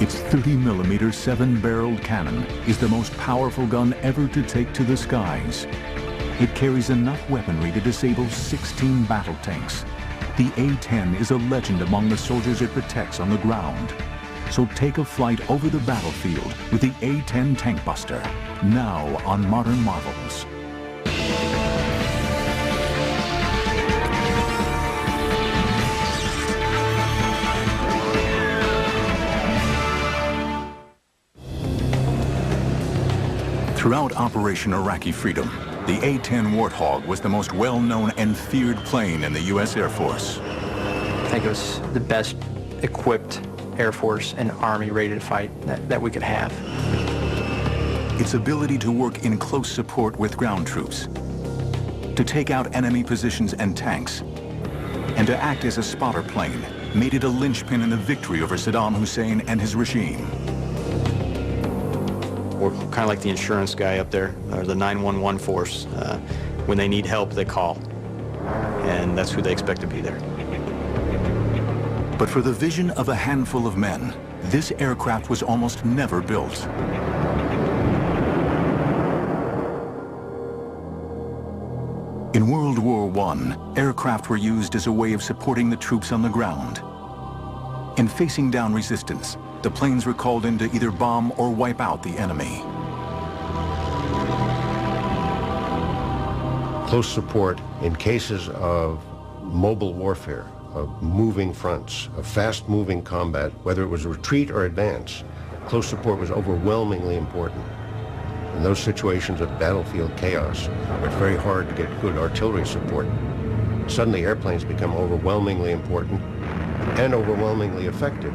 Its 30mm 7-barreled cannon is the most powerful gun ever to take to the skies. It carries enough weaponry to disable 16 battle tanks. The A-10 is a legend among the soldiers it protects on the ground. So take a flight over the battlefield with the A-10 Tank Buster, now on Modern Marvels. Throughout Operation Iraqi Freedom, the A-10 Warthog was the most well-known and feared plane in the U.S. Air Force. I think it was the best equipped Air Force and Army ready to fight that we could have. Its ability to work in close support with ground troops, to take out enemy positions and tanks, and to act as a spotter plane made it a linchpin in the victory over Saddam Hussein and his regime. We're kind of like the insurance guy up there, or the 911 force. When they need help, they call. And that's who they expect to be there. But for the vision of a handful of men, this aircraft was almost never built. In World War I, aircraft were used as a way of supporting the troops on the ground. In facing down resistance, the planes were called in to either bomb or wipe out the enemy. Close support in cases of mobile warfare, of moving fronts, of fast-moving combat, whether it was retreat or advance, close support was overwhelmingly important. In those situations of battlefield chaos, where it's very hard to get good artillery support, suddenly airplanes become overwhelmingly important and overwhelmingly effective.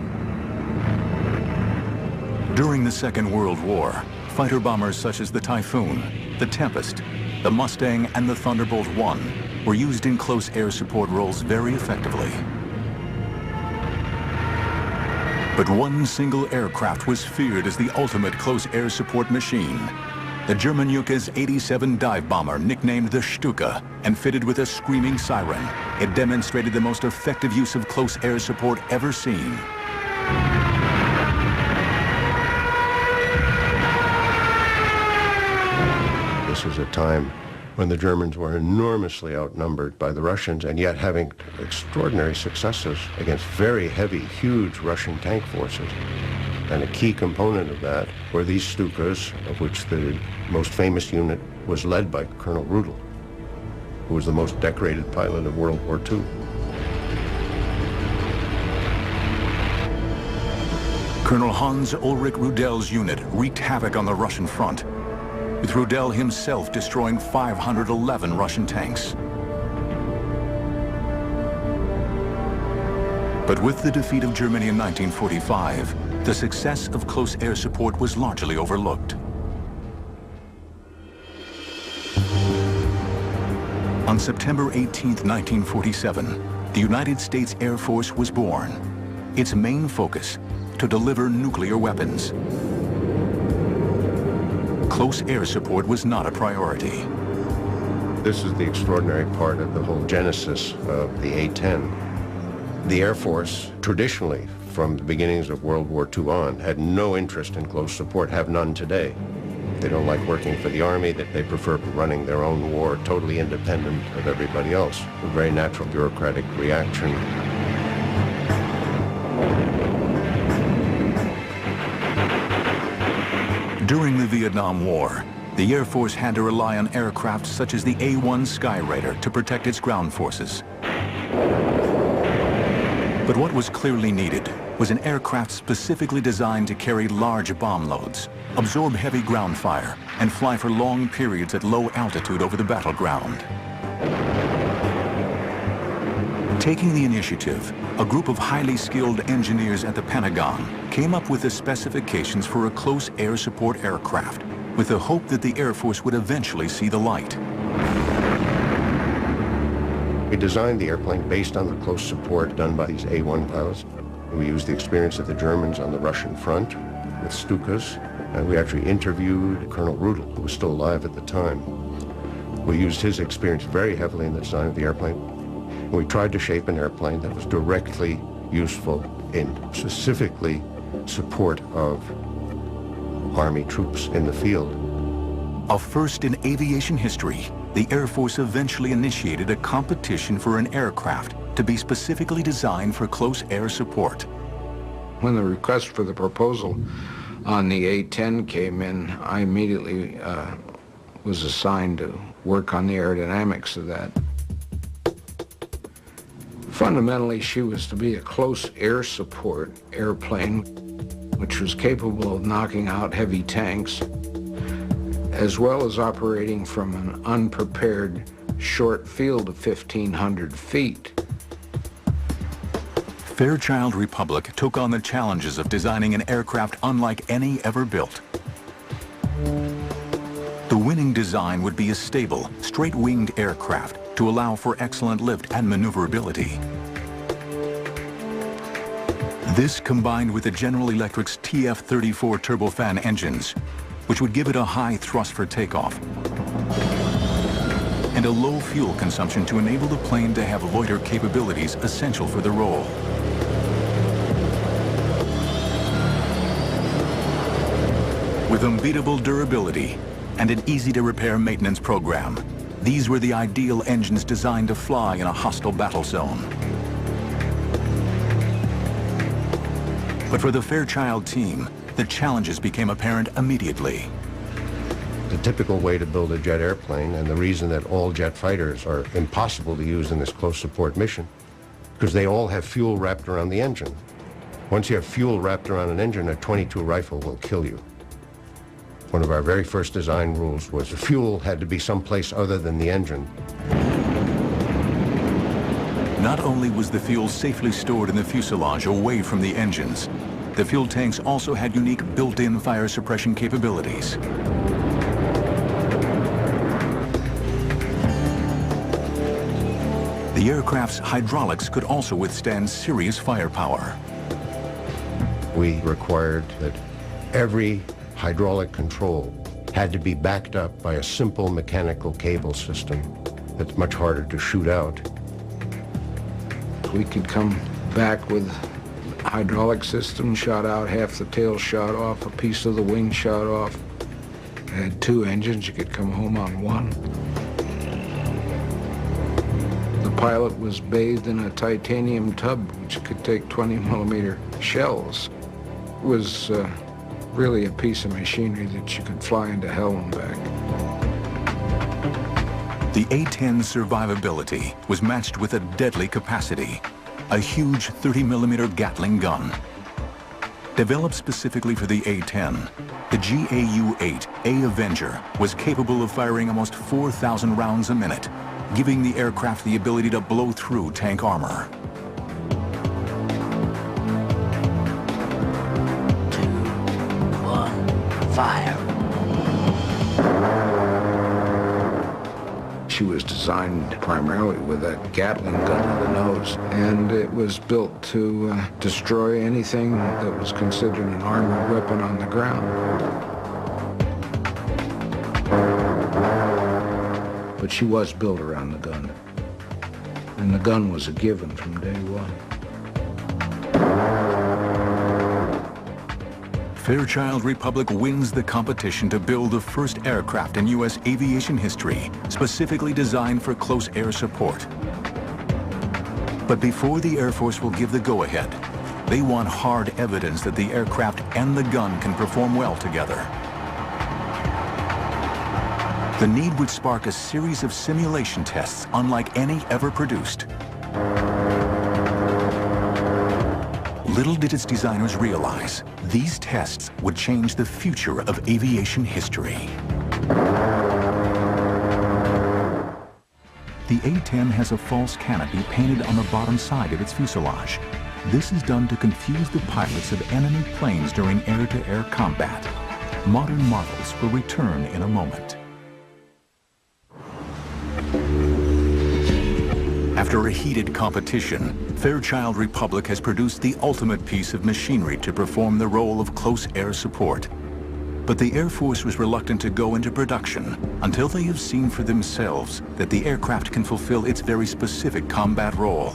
During the Second World War, fighter bombers such as the Typhoon, the Tempest, the Mustang, and the Thunderbolt I were used in close air support roles very effectively. But one single aircraft was feared as the ultimate close air support machine. The German Junkers 87 dive bomber, nicknamed the Stuka and fitted with a screaming siren. It demonstrated the most effective use of close air support ever seen. This was a time when the Germans were enormously outnumbered by the Russians, and yet having extraordinary successes against very heavy, huge Russian tank forces. And a key component of that were these Stukas, of which the most famous unit was led by Colonel Rudel, who was the most decorated pilot of World War II. Colonel Hans Ulrich Rudel's unit wreaked havoc on the Russian front, with Rudel himself destroying 511 Russian tanks. But with the defeat of Germany in 1945, the success of close air support was largely overlooked. On September 18, 1947, the United States Air Force was born. Its main focus, to deliver nuclear weapons. Close air support was not a priority. This is the extraordinary part of the whole genesis of the A-10. The Air Force, traditionally, from the beginnings of World War II on, had no interest in close support, have none today. They don't like working for the Army, that they prefer running their own war, totally independent of everybody else. A very natural bureaucratic reaction. During the Vietnam War, the Air Force had to rely on aircraft such as the A-1 Skyraider to protect its ground forces. But what was clearly needed was an aircraft specifically designed to carry large bomb loads, absorb heavy ground fire, and fly for long periods at low altitude over the battleground. Taking the initiative, a group of highly skilled engineers at the Pentagon came up with the specifications for a close air support aircraft, with the hope that the Air Force would eventually see the light. We designed the airplane based on the close support done by these A-1 pilots. We used the experience of the Germans on the Russian front with Stukas, and we actually interviewed Colonel Rudel, who was still alive at the time. We used his experience very heavily in the design of the airplane. And we tried to shape an airplane that was directly useful in specifically support of Army troops in the field. A first in aviation history, the Air Force eventually initiated a competition for an aircraft to be specifically designed for close air support. When the request for the proposal on the A-10 came in, I immediately was assigned to work on the aerodynamics of that. Fundamentally, she was to be a close air support airplane, which was capable of knocking out heavy tanks, as well as operating from an unprepared short field of 1,500 feet. Fairchild Republic took on the challenges of designing an aircraft unlike any ever built. The winning design would be a stable, straight-winged aircraft to allow for excellent lift and maneuverability. This combined with the General Electric's TF-34 turbofan engines, which would give it a high thrust for takeoff, and a low fuel consumption to enable the plane to have loiter capabilities essential for the role. With unbeatable durability and an easy-to-repair maintenance program, these were the ideal engines designed to fly in a hostile battle zone. But for the Fairchild team, the challenges became apparent immediately. The typical way to build a jet airplane, and the reason that all jet fighters are impossible to use in this close support mission, because they all have fuel wrapped around the engine. Once you have fuel wrapped around an engine, a .22 rifle will kill you. One of our very first design rules was the fuel had to be someplace other than the engine. Not only was the fuel safely stored in the fuselage away from the engines, the fuel tanks also had unique built-in fire suppression capabilities. The aircraft's hydraulics could also withstand serious firepower. We required that every hydraulic control had to be backed up by a simple mechanical cable system that's much harder to shoot out. We could come back with hydraulic system shot out, half the tail shot off, a piece of the wing shot off. I had two engines, you could come home on one. The pilot was bathed in a titanium tub which could take 20-millimeter shells. It was really a piece of machinery that you could fly into hell and back. The A-10's survivability was matched with a deadly capacity, a huge 30-millimeter Gatling gun. Developed specifically for the A-10, the GAU-8 A Avenger was capable of firing almost 4,000 rounds a minute, giving the aircraft the ability to blow through tank armor. 2, 1, fire. She was designed primarily with that Gatling gun in the nose, and it was built to destroy anything that was considered an armored weapon on the ground. But she was built around the gun, and the gun was a given from day one. Fairchild Republic wins the competition to build the first aircraft in U.S. aviation history, specifically designed for close air support. But before the Air Force will give the go-ahead, they want hard evidence that the aircraft and the gun can perform well together. The need would spark a series of simulation tests unlike any ever produced. Little did its designers realize, these tests would change the future of aviation history. The A-10 has a false canopy painted on the bottom side of its fuselage. This is done to confuse the pilots of enemy planes during air-to-air combat. Modern marvels will return in a moment. After a heated competition, Fairchild Republic has produced the ultimate piece of machinery to perform the role of close air support. But the Air Force was reluctant to go into production until they have seen for themselves that the aircraft can fulfill its very specific combat role.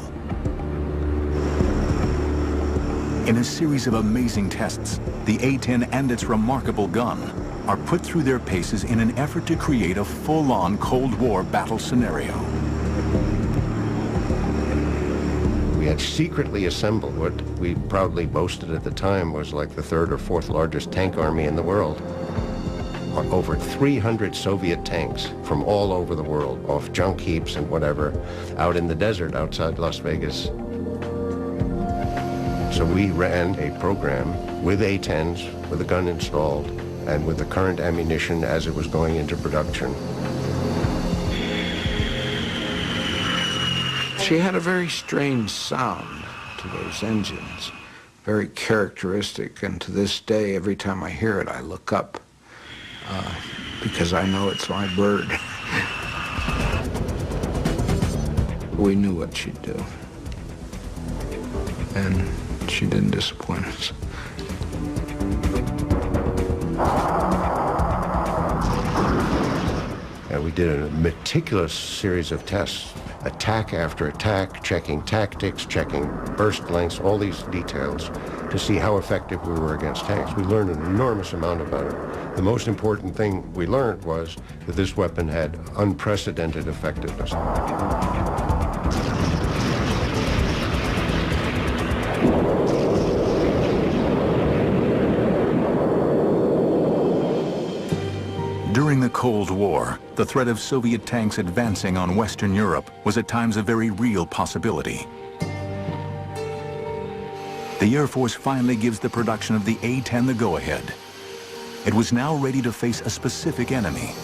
In a series of amazing tests, the A-10 and its remarkable gun are put through their paces in an effort to create a full-on Cold War battle scenario. We had secretly assembled what we proudly boasted at the time was like the third or fourth largest tank army in the world. Over 300 Soviet tanks from all over the world, off junk heaps and whatever, out in the desert outside Las Vegas. So we ran a program with A-10s, with a gun installed, and with the current ammunition as it was going into production. She had a very strange sound to those engines, very characteristic, and to this day, every time I hear it, I look up, because I know it's my bird. We knew what she'd do, and she didn't disappoint us. And we did a meticulous series of tests, attack after attack, checking tactics, checking burst lengths, all these details to see how effective we were against tanks. We learned an enormous amount about it. The most important thing we learned was that this weapon had unprecedented effectiveness. During the Cold War, the threat of Soviet tanks advancing on Western Europe was at times a very real possibility. The Air Force finally gives the production of the A-10 the go-ahead. It was now ready to face a specific enemy.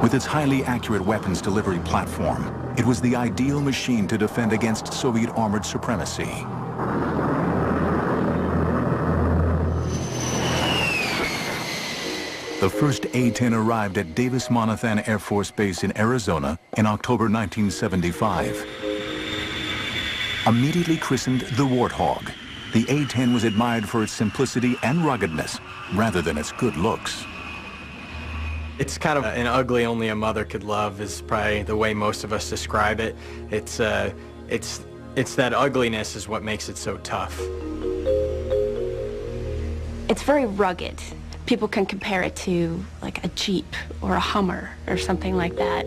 With its highly accurate weapons delivery platform, it was the ideal machine to defend against Soviet armored supremacy. The first A-10 arrived at Davis-Monthan Air Force Base in Arizona in October 1975. Immediately christened the Warthog, the A-10 was admired for its simplicity and ruggedness rather than its good looks. It's kind of an ugly only a mother could love is probably the way most of us describe it. It's that ugliness is what makes it so tough. It's very rugged. People can compare it to like a Jeep or a Hummer or something like that.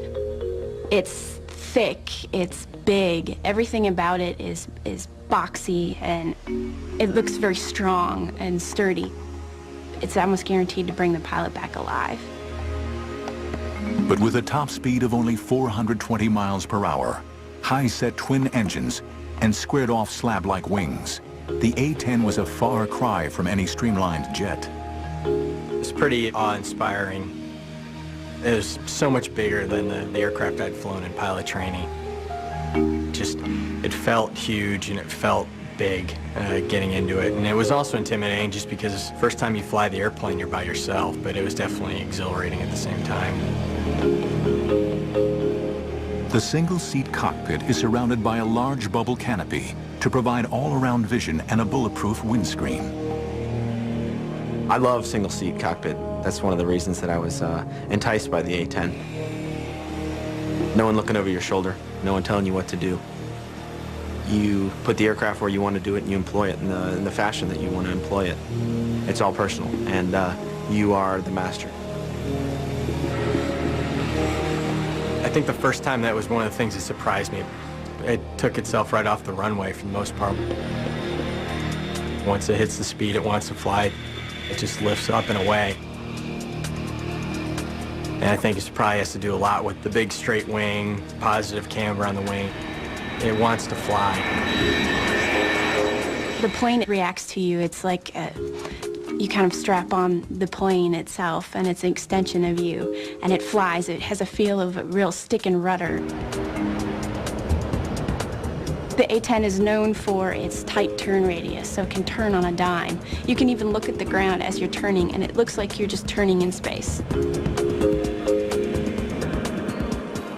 It's thick, it's big, everything about it is boxy, and it looks very strong and sturdy. It's almost guaranteed to bring the pilot back alive. But with a top speed of only 420 miles per hour, high-set twin engines, and squared-off slab-like wings, the A-10 was a far cry from any streamlined jet. It's pretty awe-inspiring. It was so much bigger than the aircraft I'd flown in pilot training. It felt huge and it felt big getting into it. And it was also intimidating just because first time you fly the airplane, you're by yourself, but it was definitely exhilarating at the same time. The single-seat cockpit is surrounded by a large bubble canopy to provide all-around vision and a bulletproof windscreen. I love single-seat cockpit. That's one of the reasons that I was enticed by the A-10. No one looking over your shoulder, no one telling you what to do. You put the aircraft where you want to do it and you employ it in the fashion that you want to employ it. It's all personal, and you are the master. I think the first time that was one of the things that surprised me. It took itself right off the runway for the most part. Once it hits the speed it wants to fly, it just lifts up and away. And I think it probably has to do a lot with the big straight wing, positive camber on the wing. It wants to fly. The plane reacts to you. It's like you kind of strap on the plane itself, and it's an extension of you, and it flies. It has a feel of a real stick and rudder. The A-10 is known for its tight turn radius, so it can turn on a dime. You can even look at the ground as you're turning, and it looks like you're just turning in space.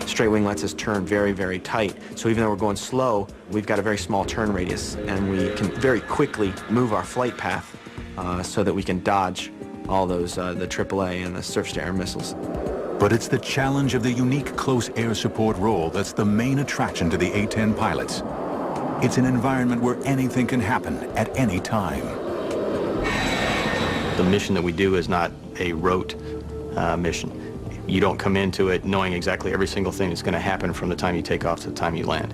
Straight wing lets us turn very, very tight. So even though we're going slow, we've got a very small turn radius, and we can very quickly move our flight path so that we can dodge all those, the AAA and the surface-to-air missiles. But it's the challenge of the unique close air support role that's the main attraction to the A-10 pilots. It's an environment where anything can happen at any time. The mission that we do is not a rote mission. You don't come into it knowing exactly every single thing that's going to happen from the time you take off to the time you land.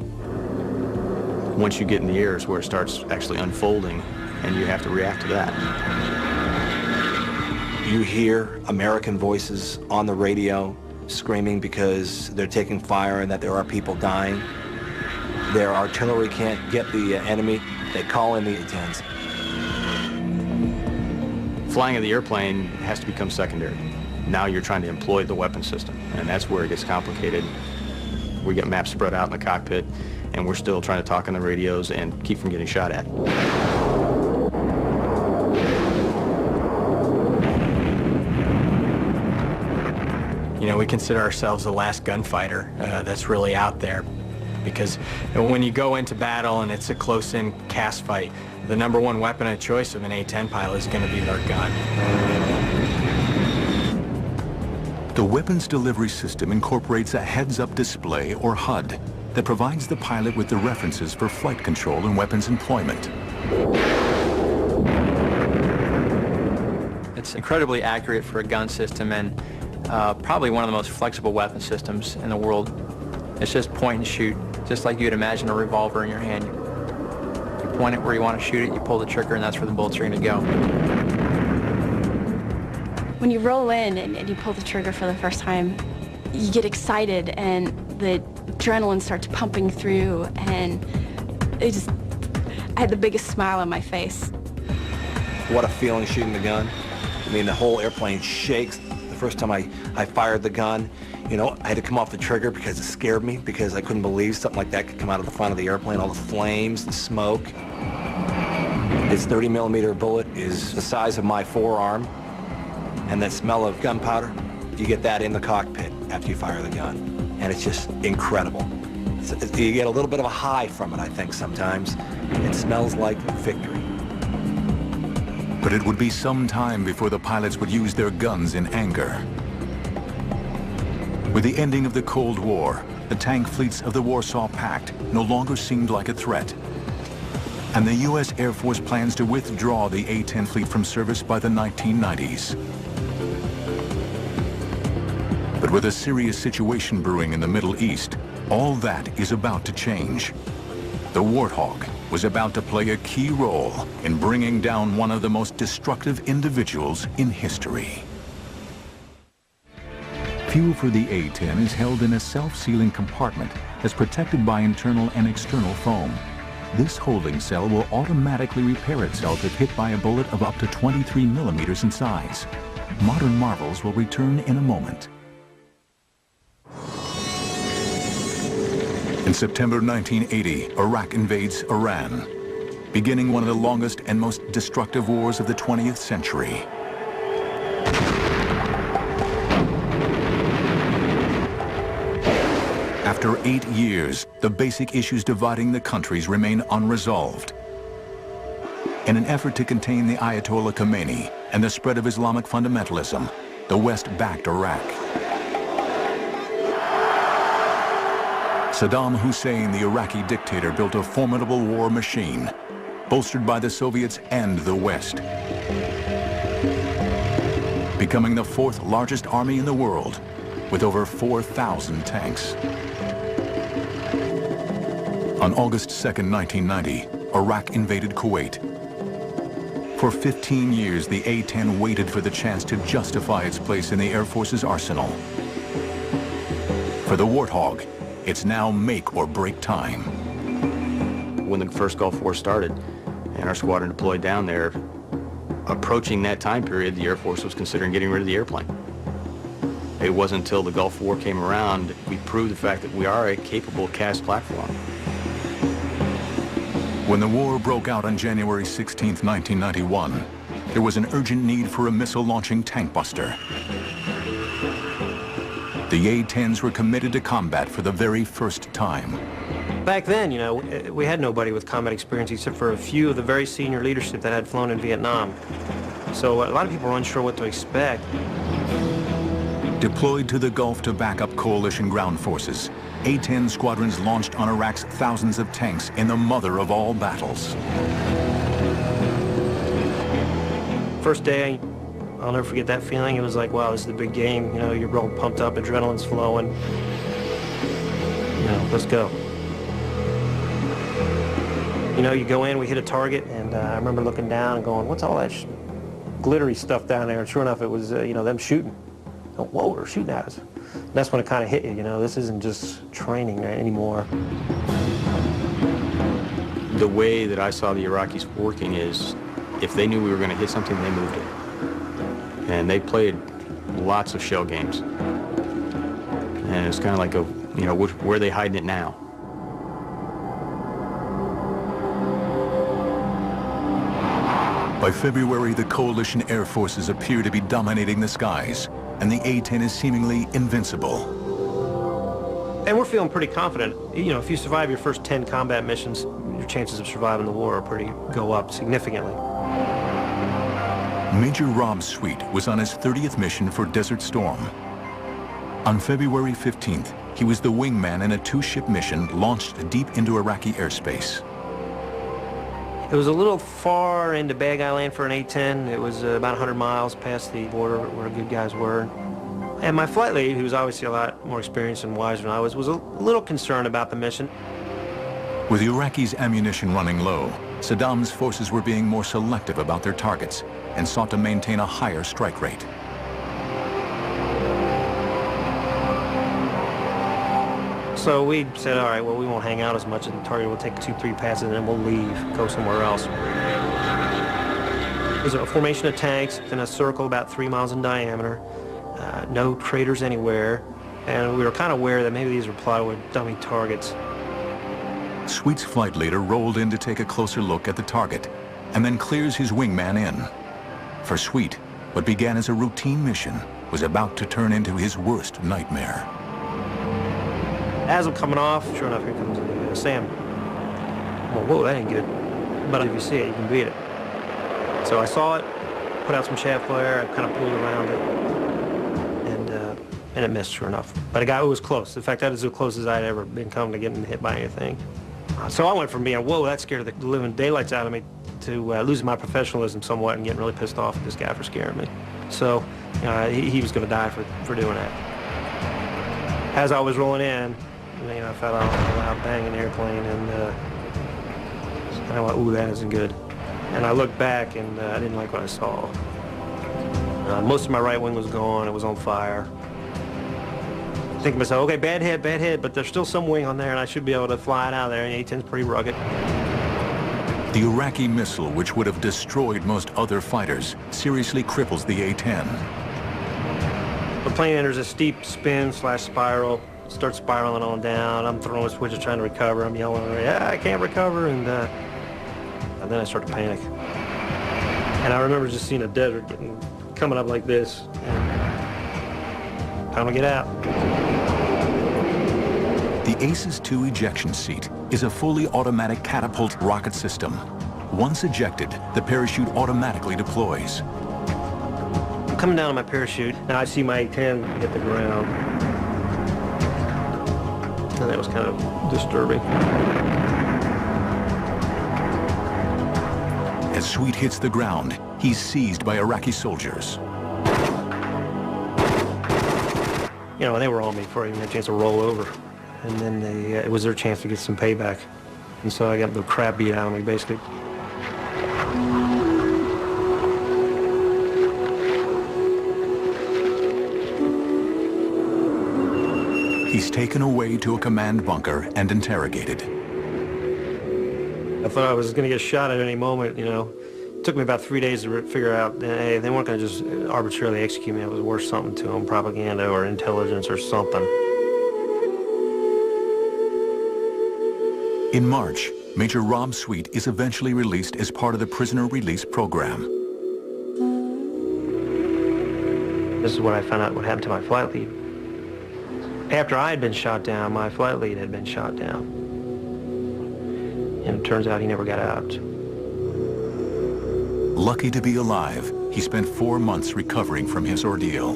Once you get in the air is where it starts actually unfolding, and you have to react to that. You hear American voices on the radio screaming because they're taking fire and that there are people dying. Their artillery can't get the enemy. They call in the A-10s. Flying of the airplane has to become secondary. Now you're trying to employ the weapon system, and that's where it gets complicated. We get maps spread out in the cockpit, and we're still trying to talk on the radios and keep from getting shot at. You know, we consider ourselves the last gunfighter that's really out there, because when you go into battle and it's a close-in cast fight, the #1 weapon of choice of an A-10 pilot is going to be their gun. The weapons delivery system incorporates a heads-up display, or HUD, that provides the pilot with the references for flight control and weapons employment. It's incredibly accurate for a gun system, and probably one of the most flexible weapon systems in the world. It's just point and shoot, just like you'd imagine a revolver in your hand. You point it where you want to shoot it, you pull the trigger, and that's where the bullets are going to go. When you roll in and you pull the trigger for the first time, you get excited and the adrenaline starts pumping through, and I had the biggest smile on my face. What a feeling shooting the gun. I mean, the whole airplane shakes. The first time I fired the gun, you know, I had to come off the trigger because it scared me, because I couldn't believe something like that could come out of the front of the airplane, all the flames, the smoke. Its 30mm bullet is the size of my forearm, and that smell of gunpowder, you get that in the cockpit after you fire the gun, and it's just incredible. You get a little bit of a high from it, I think, sometimes. It smells like victory. But it would be some time before the pilots would use their guns in anger. With the ending of the Cold War, the tank fleets of the Warsaw Pact no longer seemed like a threat. And the U.S. Air Force plans to withdraw the A-10 fleet from service by the 1990s. But with a serious situation brewing in the Middle East, all that is about to change. The Warthog was about to play a key role in bringing down one of the most destructive individuals in history. Fuel for the A-10 is held in a self-sealing compartment that's protected by internal and external foam. This holding cell will automatically repair itself if hit by a bullet of up to 23mm in size. Modern marvels will return in a moment. In September 1980, Iraq invades Iran, beginning one of the longest and most destructive wars of the 20th century. After 8 years, the basic issues dividing the countries remain unresolved. In an effort to contain the Ayatollah Khomeini and the spread of Islamic fundamentalism, the West backed Iraq. Saddam Hussein, the Iraqi dictator, built a formidable war machine, bolstered by the Soviets and the West, becoming the 4th largest army in the world, with over 4,000 tanks. On August 2nd, 1990, Iraq invaded Kuwait. For 15 years, the A-10 waited for the chance to justify its place in the Air Force's arsenal. For the Warthog, it's now make or break time. When the first Gulf War started and our squadron deployed down there, approaching that time period, the Air Force was considering getting rid of the airplane. It wasn't until the Gulf War came around we proved the fact that we are a capable cast platform. When the war broke out on January 16, 1991, there was an urgent need for a missile-launching tank buster. The A-10s were committed to combat for the very first time. Back then, you know, we had nobody with combat experience except for a few of the very senior leadership that had flown in Vietnam. So a lot of people were unsure what to expect. Deployed to the Gulf to back up coalition ground forces, A-10 squadrons launched on Iraq's thousands of tanks in the mother of all battles. First day, I'll never forget that feeling. It was like, wow, this is the big game. You know, you're all pumped up, adrenaline's flowing. You know, let's go. You know, you go in, we hit a target, and I remember looking down and going, what's all that glittery stuff down there? And sure enough, it was, you know, them shooting. Oh, whoa, they're shooting at us. And that's when it kind of hit you, you know, this isn't just training anymore. The way that I saw the Iraqis working is, if they knew we were going to hit something, they moved it. And they played lots of shell games. And it's kind of like, you know, where are they hiding it now? By February, the coalition air forces appear to be dominating the skies, and the A-10 is seemingly invincible. And we're feeling pretty confident. You know, if you survive your first 10 combat missions, your chances of surviving the war go up significantly. Major Rob Sweet was on his 30th mission for Desert Storm. On February 15th, he was the wingman in a 2-ship mission launched deep into Iraqi airspace. It was a little far into Bad Guy Land for an A-10. It was about 100 miles past the border where good guys were. And my flight lead, who was obviously a lot more experienced and wiser than I was a little concerned about the mission. With the Iraqis' ammunition running low, Saddam's forces were being more selective about their targets and sought to maintain a higher strike rate. So we said, all right, well, we won't hang out as much at the target. We'll take 2-3 passes and then we'll leave, go somewhere else. There's a formation of tanks in a circle about 3 miles in diameter, no craters anywhere, and we were kind of aware that maybe these were plywood dummy targets. Sweet's flight leader rolled in to take a closer look at the target and then clears his wingman in. For Sweet, what began as a routine mission was about to turn into his worst nightmare. As I'm coming off, sure enough, here comes the SAM. Well, whoa, that ain't good. But if you see it, you can beat it. So I saw it, put out some shaft flare, I kind of pulled around it, and it missed, sure enough. But it was close. In fact, that is as close as I'd ever been come to getting hit by anything. So I went from being, whoa, that scared the living daylights out of me, to losing my professionalism somewhat and getting really pissed off at this guy for scaring me. So he was going to die for doing that. As I was rolling in, you know, I felt a loud bang in the airplane, and I went, ooh, that isn't good. And I looked back, and I didn't like what I saw. Most of my right wing was gone. It was on fire. Thinking to myself, okay, bad hit, but there's still some wing on there, and I should be able to fly it out of there, and the A-10's pretty rugged. The Iraqi missile, which would have destroyed most other fighters, seriously cripples the A-10. The plane enters a steep spin/spiral, starts spiraling on down. I'm throwing switches trying to recover. I'm yelling, yeah, I can't recover, and then I start to panic. And I remember just seeing a desert coming up like this, and time to get out. The Aces II ejection seat is a fully automatic catapult rocket system. Once ejected, the parachute automatically deploys. I'm coming down on my parachute, and I see my A-10 hit the ground. And that was kind of disturbing. As Sweet hits the ground, he's seized by Iraqi soldiers. You know, they were on me before I even had a chance to roll over. And then it was their chance to get some payback. And so I got the crap beat out of me, basically. He's taken away to a command bunker and interrogated. I thought I was going to get shot at any moment, you know. It took me about 3 days to figure out, hey, they weren't going to just arbitrarily execute me. It was worth something to them, propaganda or intelligence or something. In March, Major Rob Sweet is eventually released as part of the prisoner release program. This is when I found out what happened to my flight lead. After I had been shot down, my flight lead had been shot down. And it turns out he never got out. Lucky to be alive, he spent 4 months recovering from his ordeal.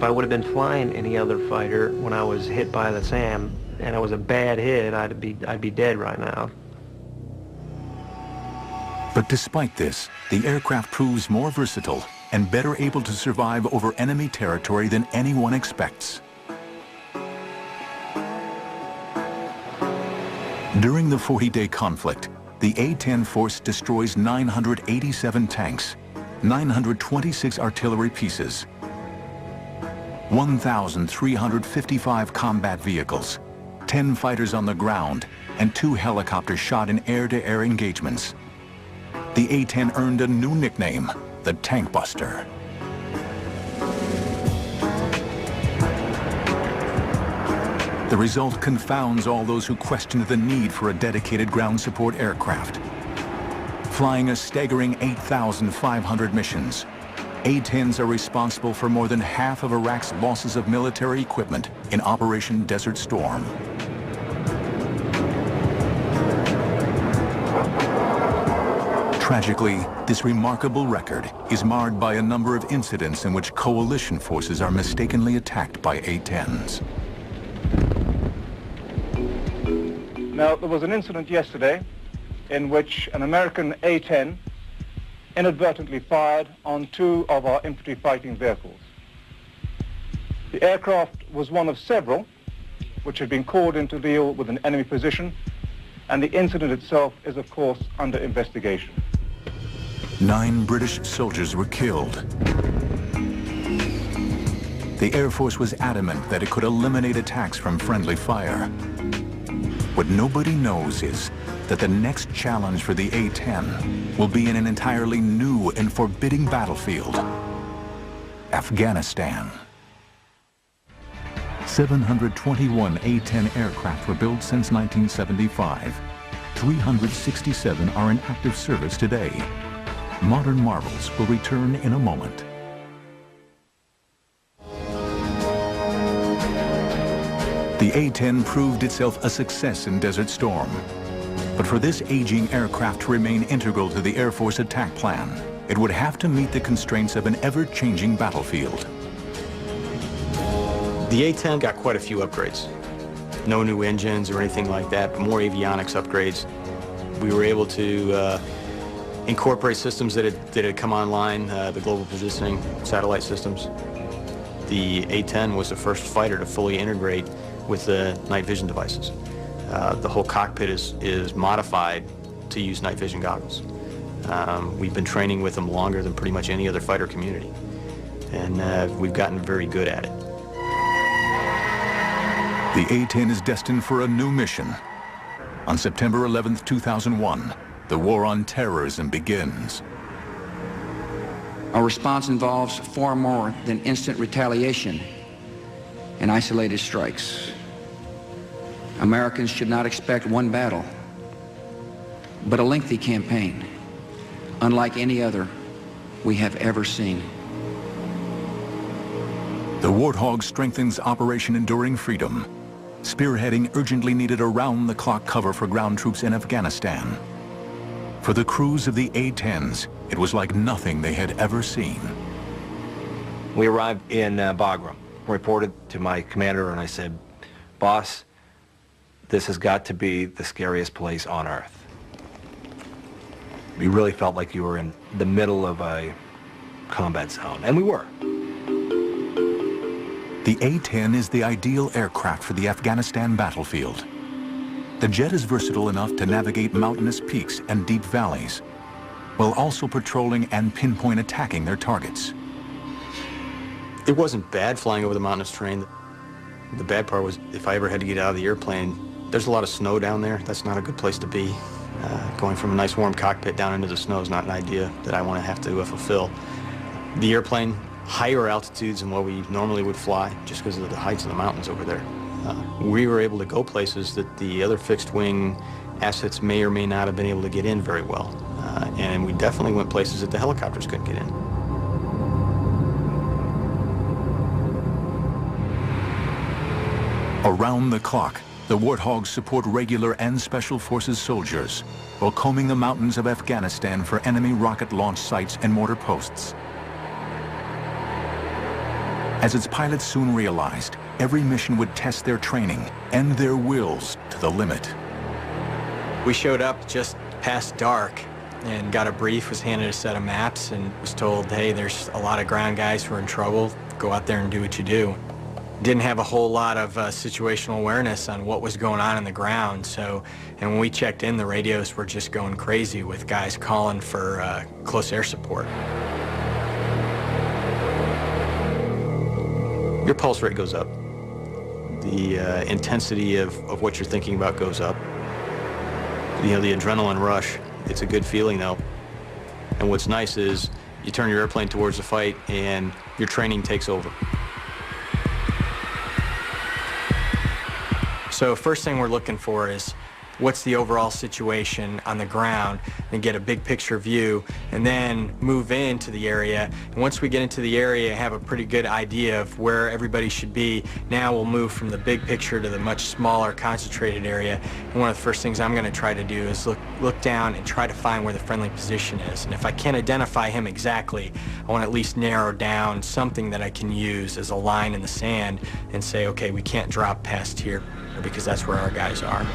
If I would have been flying any other fighter when I was hit by the SAM, and it was a bad hit, I'd be dead right now. But despite this, the aircraft proves more versatile and better able to survive over enemy territory than anyone expects. During the 40-day conflict, the A-10 force destroys 987 tanks, 926 artillery pieces, 1,355 combat vehicles, 10 fighters on the ground, and 2 helicopters shot in air-to-air engagements. The A-10 earned a new nickname, the Tank Buster. The result confounds all those who questioned the need for a dedicated ground support aircraft. Flying a staggering 8,500 missions, A-10s are responsible for more than half of Iraq's losses of military equipment in Operation Desert Storm. Tragically, this remarkable record is marred by a number of incidents in which coalition forces are mistakenly attacked by A-10s. Now, there was an incident yesterday in which an American A-10 inadvertently fired on 2 of our infantry fighting vehicles. The aircraft was one of several which had been called in to deal with an enemy position, and the incident itself is, of course, under investigation. 9 British soldiers were killed. The Air Force was adamant that it could eliminate attacks from friendly fire. What nobody knows is that the next challenge for the A-10 will be in an entirely new and forbidding battlefield, Afghanistan. 721 A-10 aircraft were built since 1975. 367 are in active service today. Modern marvels will return in a moment. The A-10 proved itself a success in Desert Storm. But for this aging aircraft to remain integral to the Air Force attack plan, it would have to meet the constraints of an ever-changing battlefield. The A-10 got quite a few upgrades. No new engines or anything like that, but more avionics upgrades. We were able to incorporate systems that had come online, the global positioning satellite systems. The A-10 was the first fighter to fully integrate with the night vision devices. The whole cockpit is modified to use night vision goggles. We've been training with them longer than pretty much any other fighter community, and we've gotten very good at it. The A-10 is destined for a new mission. On September 11, 2001, the war on terrorism begins. Our response involves far more than instant retaliation and isolated strikes. Americans should not expect one battle, but a lengthy campaign, unlike any other we have ever seen. The Warthog strengthens Operation Enduring Freedom, spearheading urgently needed around-the-clock cover for ground troops in Afghanistan. For the crews of the A-10s, it was like nothing they had ever seen. We arrived in Bagram, reported to my commander, and I said, "Boss, this has got to be the scariest place on earth." We really felt like you were in the middle of a combat zone, and we were. The A-10 is the ideal aircraft for the Afghanistan battlefield. The jet is versatile enough to navigate mountainous peaks and deep valleys, while also patrolling and pinpoint attacking their targets. It wasn't bad flying over the mountainous terrain. The bad part was if I ever had to get out of the airplane, there's a lot of snow down there. That's not a good place to be. Going from a nice warm cockpit down into the snow is not an idea that I want to have to fulfill. The airplane, higher altitudes than what we normally would fly, just because of the heights of the mountains over there. We were able to go places that the other fixed-wing assets may or may not have been able to get in very well. And we definitely went places that the helicopters couldn't get in. Around the clock, the Warthogs support regular and special forces soldiers while combing the mountains of Afghanistan for enemy rocket launch sites and mortar posts. As its pilots soon realized, every mission would test their training and their wills to the limit. We showed up just past dark and got a brief, was handed a set of maps, and was told, hey, there's a lot of ground guys who are in trouble. Go out there and do what you do. Didn't have a whole lot of situational awareness on what was going on the ground. So, and when we checked in, the radios were just going crazy with guys calling for close air support. Your pulse rate goes up. The intensity of what you're thinking about goes up. You know, the adrenaline rush, it's a good feeling though. And what's nice is you turn your airplane towards the fight and your training takes over. So first thing we're looking for is what's the overall situation on the ground, and get a big picture view, and then move into the area. And once we get into the area, have a pretty good idea of where everybody should be. Now we'll move from the big picture to the much smaller concentrated area. And one of the first things I'm going to try to do is look down and try to find where the friendly position is. And if I can't identify him exactly, I want to at least narrow down something that I can use as a line in the sand and say, okay, we can't drop past here because that's where our guys are.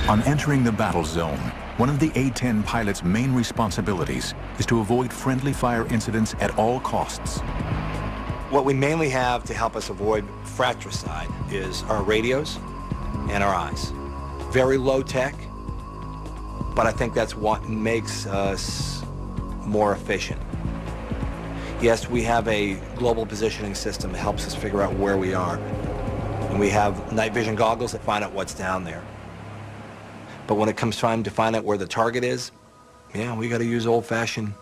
On entering the battle zone, one of the A-10 pilot's main responsibilities is to avoid friendly fire incidents at all costs. What we mainly have to help us avoid fratricide is our radios and our eyes. Very low tech, but I think that's what makes us more efficient. Yes, we have a global positioning system that helps us figure out where we are. And we have night vision goggles that find out what's down there. But when it comes time to find out where the target is, yeah, we got to use old-fashioned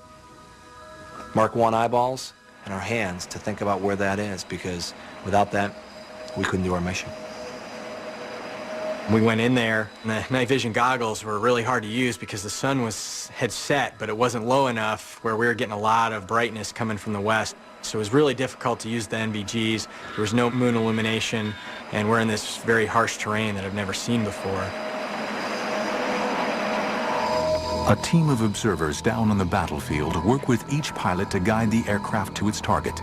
Mark I eyeballs and our hands to think about where that is, because without that, we couldn't do our mission. We went in there, and the night vision goggles were really hard to use because the sun had set, but it wasn't low enough where we were getting a lot of brightness coming from the west. So it was really difficult to use the NVGs. There was no moon illumination, and we're in this very harsh terrain that I've never seen before. A team of observers down on the battlefield work with each pilot to guide the aircraft to its target.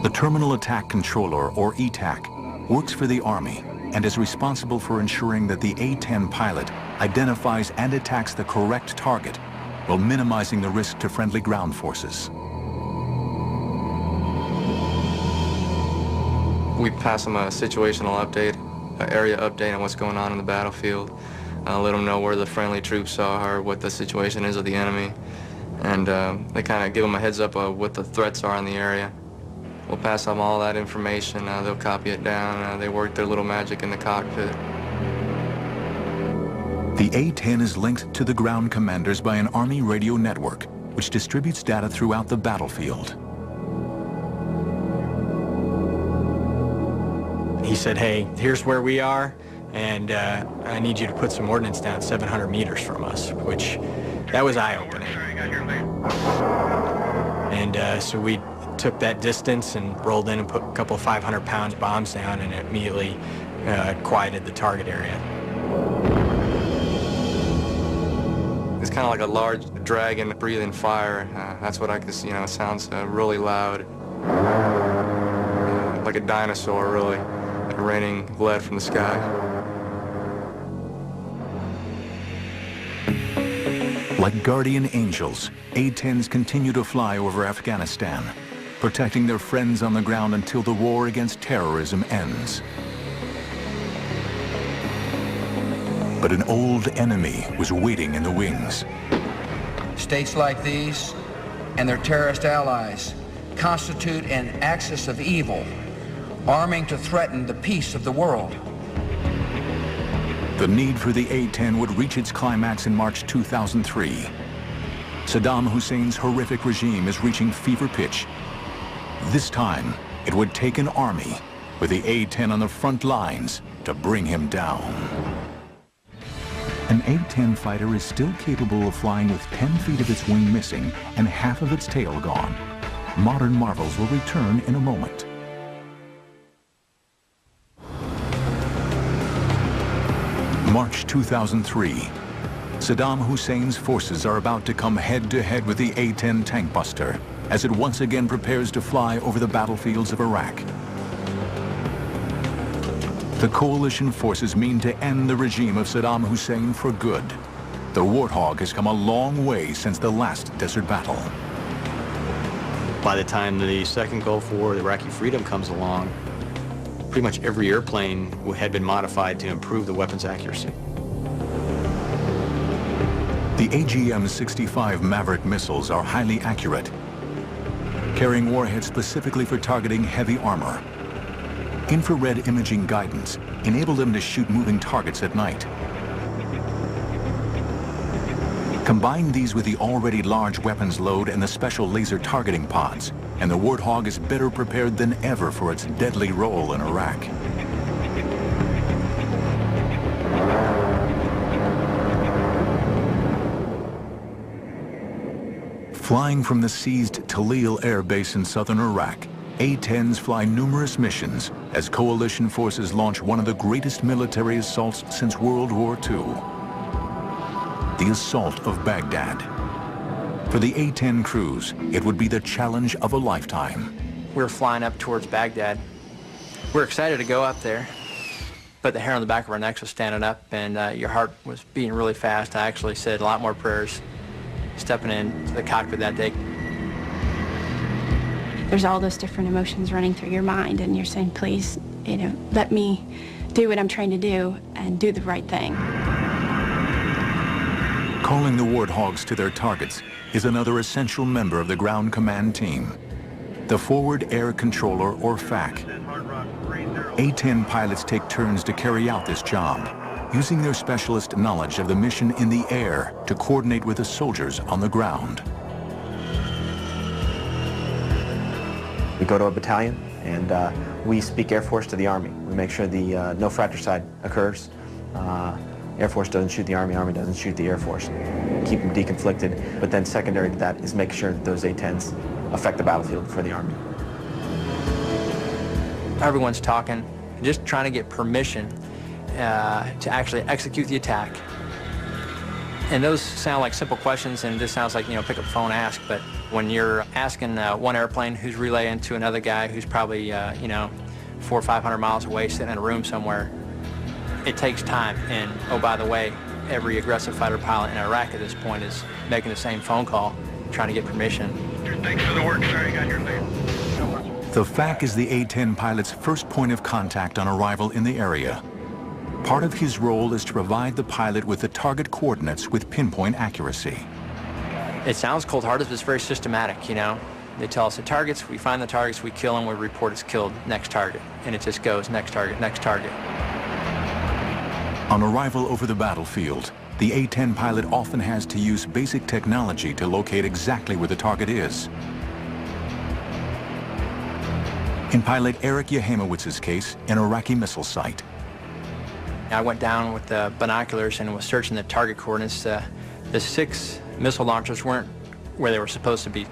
The Terminal Attack Controller, or ETAC, works for the Army and is responsible for ensuring that the A-10 pilot identifies and attacks the correct target while minimizing the risk to friendly ground forces. We pass them a situational update, an area update on what's going on in the battlefield. Let them know where the friendly troops are, what the situation is of the enemy, and they kind of give them a heads up of what the threats are in the area. We'll pass them all that information. They'll copy it down. They work their little magic in the cockpit. The A-10 is linked to the ground commanders by an Army radio network, which distributes data throughout the battlefield. He said, hey, here's where we are, and I need you to put some ordnance down 700 meters from us, which, that was eye-opening. And so we took that distance and rolled in and put a couple of 500-pound bombs down, and it immediately quieted the target area. It's kind of like a large dragon breathing fire. That's what I could see. You know, it sounds really loud. Like a dinosaur, really, raining lead from the sky. Like guardian angels, A-10s continue to fly over Afghanistan, protecting their friends on the ground until the war against terrorism ends. But an old enemy was waiting in the wings. States like these and their terrorist allies constitute an axis of evil, arming to threaten the peace of the world. The need for the A-10 would reach its climax in March 2003. Saddam Hussein's horrific regime is reaching fever pitch. This time, it would take an army with the A-10 on the front lines to bring him down. An A-10 fighter is still capable of flying with 10 feet of its wing missing and half of its tail gone. Modern marvels will return in a moment. March 2003. Saddam Hussein's forces are about to come head-to-head with the A-10 tank buster. as it once again prepares to fly over the battlefields of Iraq. The coalition forces mean to end the regime of Saddam Hussein for good. The Warthog has come a long way since the last desert battle. By the time the second Gulf War, the Iraqi freedom comes along, pretty much every airplane had been modified to improve the weapon's accuracy. The AGM-65 Maverick missiles are highly accurate, carrying warheads specifically for targeting heavy armor. Infrared imaging guidance enabled them to shoot moving targets at night. Combine these with the already large weapons load and the special laser targeting pods, and the Warthog is better prepared than ever for its deadly role in Iraq. Flying from the seized Talil Air Base in southern Iraq, A-10s fly numerous missions as coalition forces launch one of the greatest military assaults since World War II. The assault of Baghdad. For the A-10 crews, it would be the challenge of a lifetime. We were flying up towards Baghdad. We were excited to go up there, but the hair on the back of our necks was standing up, and your heart was beating really fast. I actually said a lot more prayers stepping into the cockpit that day. There's all those different emotions running through your mind, and you're saying, please, let me do what I'm trying to do and do the right thing. Calling the Warthogs to their targets is another essential member of the ground command team, the Forward Air Controller, or FAC. A-10 pilots take turns to carry out this job, using their specialist knowledge of the mission in the air to coordinate with the soldiers on the ground. We go to a battalion, and we speak Air Force to the Army. We make sure the no fratricide occurs. Air Force doesn't shoot the Army, Army doesn't shoot the Air Force. Keep them deconflicted, but then secondary to that is make sure that those A-10s affect the battlefield for the Army. Everyone's talking, just trying to get permission to actually execute the attack. And those sound like simple questions, and this sounds like, pick up the phone, ask, but when you're asking one airplane who's relaying to another guy who's probably, 400 or 500 miles away, sitting in a room somewhere, it takes time. And, oh, by the way, every aggressive fighter pilot in Iraq at this point is making the same phone call, trying to get permission. Thanks for the work, sir. You got your thing. The FAC is the A-10 pilot's first point of contact on arrival in the area. Part of his role is to provide the pilot with the target coordinates with pinpoint accuracy. It sounds cold-hearted, but it's very systematic, They tell us the targets, we find the targets, we kill them, we report it's killed, next target. And it just goes, next target, next target. On arrival over the battlefield, the A-10 pilot often has to use basic technology to locate exactly where the target is. In pilot Eric Yehimowitz's case, an Iraqi missile site. I went down with the binoculars and was searching the target coordinates. The 6 missile launchers weren't where they were supposed to be.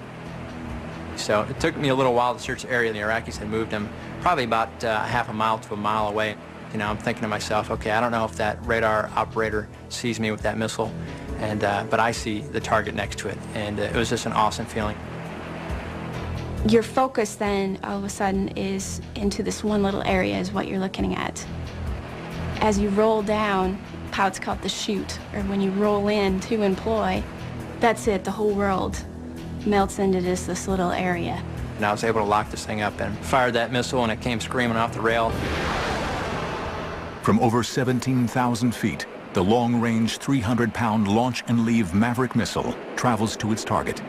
So it took me a little while to search the area. The Iraqis had moved them probably about half a mile to a mile away. I'm thinking to myself, okay, I don't know if that radar operator sees me with that missile, but I see the target next to it, and it was just an awesome feeling. Your focus then, all of a sudden, is into this one little area is what you're looking at. As you roll down, pilots call it the chute, or when you roll in to employ, that's it, the whole world melts into just this little area. And I was able to lock this thing up and fired that missile, and it came screaming off the rail. From over 17,000 feet, the long-range 300-pound launch and leave Maverick missile travels to its target.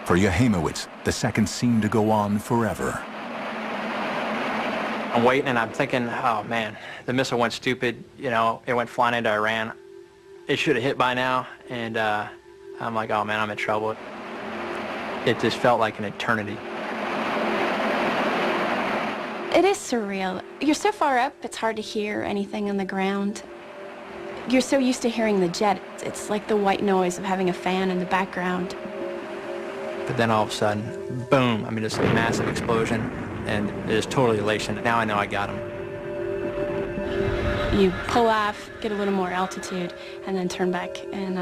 For Yehimowitz, the seconds seem to go on forever. I'm waiting, and I'm thinking, oh man, the missile went stupid. It went flying into Iran. It should have hit by now, and I'm like, oh man, I'm in trouble. It just felt like an eternity. It is surreal. You're so far up, it's hard to hear anything on the ground. You're so used to hearing the jet. It's like the white noise of having a fan in the background. But then all of a sudden, boom, just a massive explosion, and it is totally elation. Now I know I got him. You pull off, get a little more altitude, and then turn back and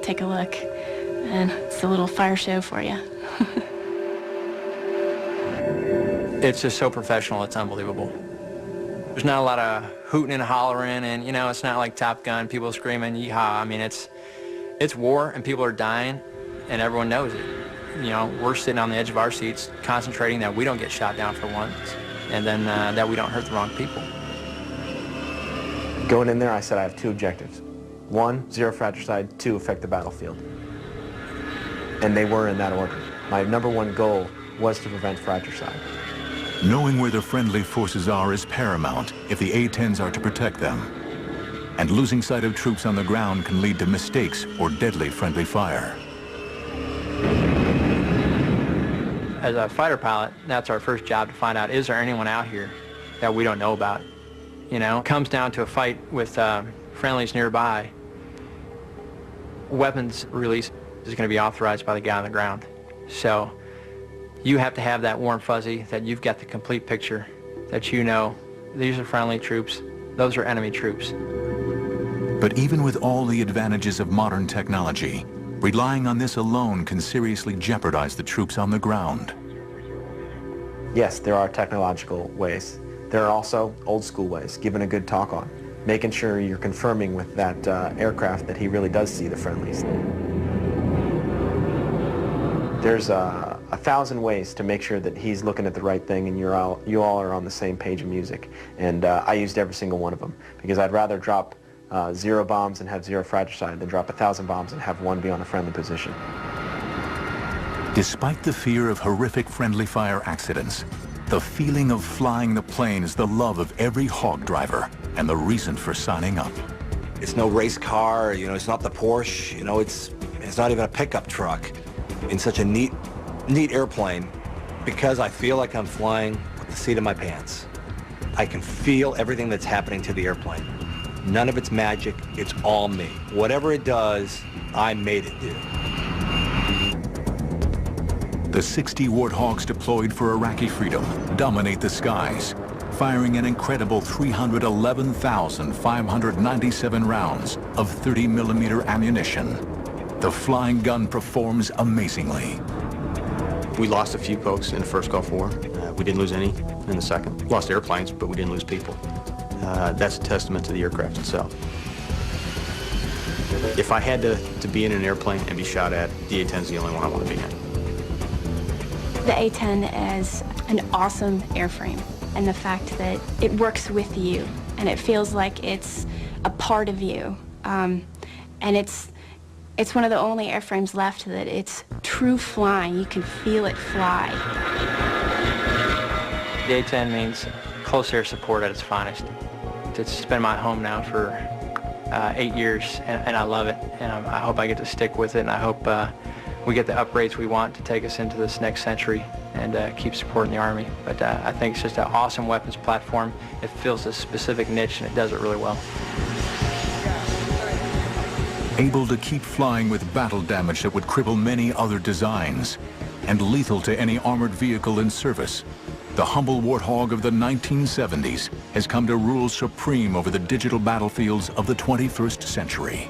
take a look. And it's a little fire show for you. It's just so professional, it's unbelievable. There's not a lot of hooting and hollering, and you know, it's not like Top Gun, people screaming, yeehaw. I mean, it's war, and people are dying, and everyone knows it. You know, we're sitting on the edge of our seats, concentrating that we don't get shot down for once, and then that we don't hurt the wrong people. Going in there, I said I have two objectives. One, zero fratricide. Two, affect the battlefield. And they were in that order. My number one goal was to prevent fratricide. Knowing where the friendly forces are is paramount if the A-10s are to protect them. And losing sight of troops on the ground can lead to mistakes or deadly friendly fire. As a fighter pilot, that's our first job, to find out, is there anyone out here that we don't know about? You know, it comes down to a fight with friendlies nearby. Weapons release is going to be authorized by the guy on the ground. So you have to have that warm fuzzy, that you've got the complete picture, that you know these are friendly troops, those are enemy troops. But even with all the advantages of modern technology, relying on this alone can seriously jeopardize the troops on the ground. Yes, there are technological ways. There are also old school ways, giving a good talk on, making sure you're confirming with that aircraft that he really does see the friendlies. There's 1,000 ways to make sure that he's looking at the right thing and you all are on the same page of music. And I used every single one of them, because I'd rather drop 0 bombs and have 0 fratricide than drop 1,000 bombs and have 1 be on a friendly position. Despite the fear of horrific friendly fire accidents, the feeling of flying the plane is the love of every hog driver and the reason for signing up. It's no race car, you know, it's not the Porsche, you know, it's not even a pickup truck. In such a neat airplane, because I feel like I'm flying with the seat of my pants. I can feel everything that's happening to the airplane. None of it's magic, it's all me. Whatever it does, I made it do. The 60 Warthogs deployed for Iraqi freedom dominate the skies, firing an incredible 311,597 rounds of 30mm ammunition. The flying gun performs amazingly. We lost a few folks in the first Gulf War. We didn't lose any in the second. Lost airplanes, but we didn't lose people. That's a testament to the aircraft itself. If I had to be in an airplane and be shot at, the A-10 is the only one I want to be in. The A-10 is an awesome airframe, and the fact that it works with you, and it feels like it's a part of you. And it's one of the only airframes left that it's true flying. You can feel it fly. The A-10 means close air support at its finest. It's been my home now for 8 years, and I love it. And I hope I get to stick with it, and I hope we get the upgrades we want to take us into this next century and keep supporting the Army. But I think it's just an awesome weapons platform. It fills a specific niche, and it does it really well. Able to keep flying with battle damage that would cripple many other designs, and lethal to any armored vehicle in service, the humble Warthog of the 1970s has come to rule supreme over the digital battlefields of the 21st century.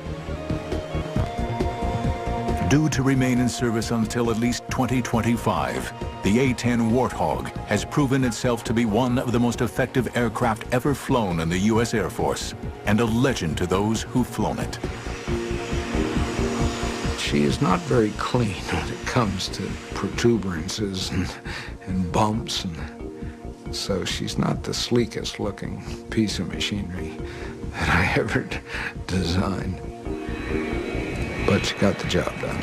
Due to remain in service until at least 2025, the A-10 Warthog has proven itself to be one of the most effective aircraft ever flown in the U.S. Air Force, and a legend to those who've flown it. She is not very clean when it comes to protuberances and bumps, and so she's not the sleekest looking piece of machinery that I ever designed. But she got the job done.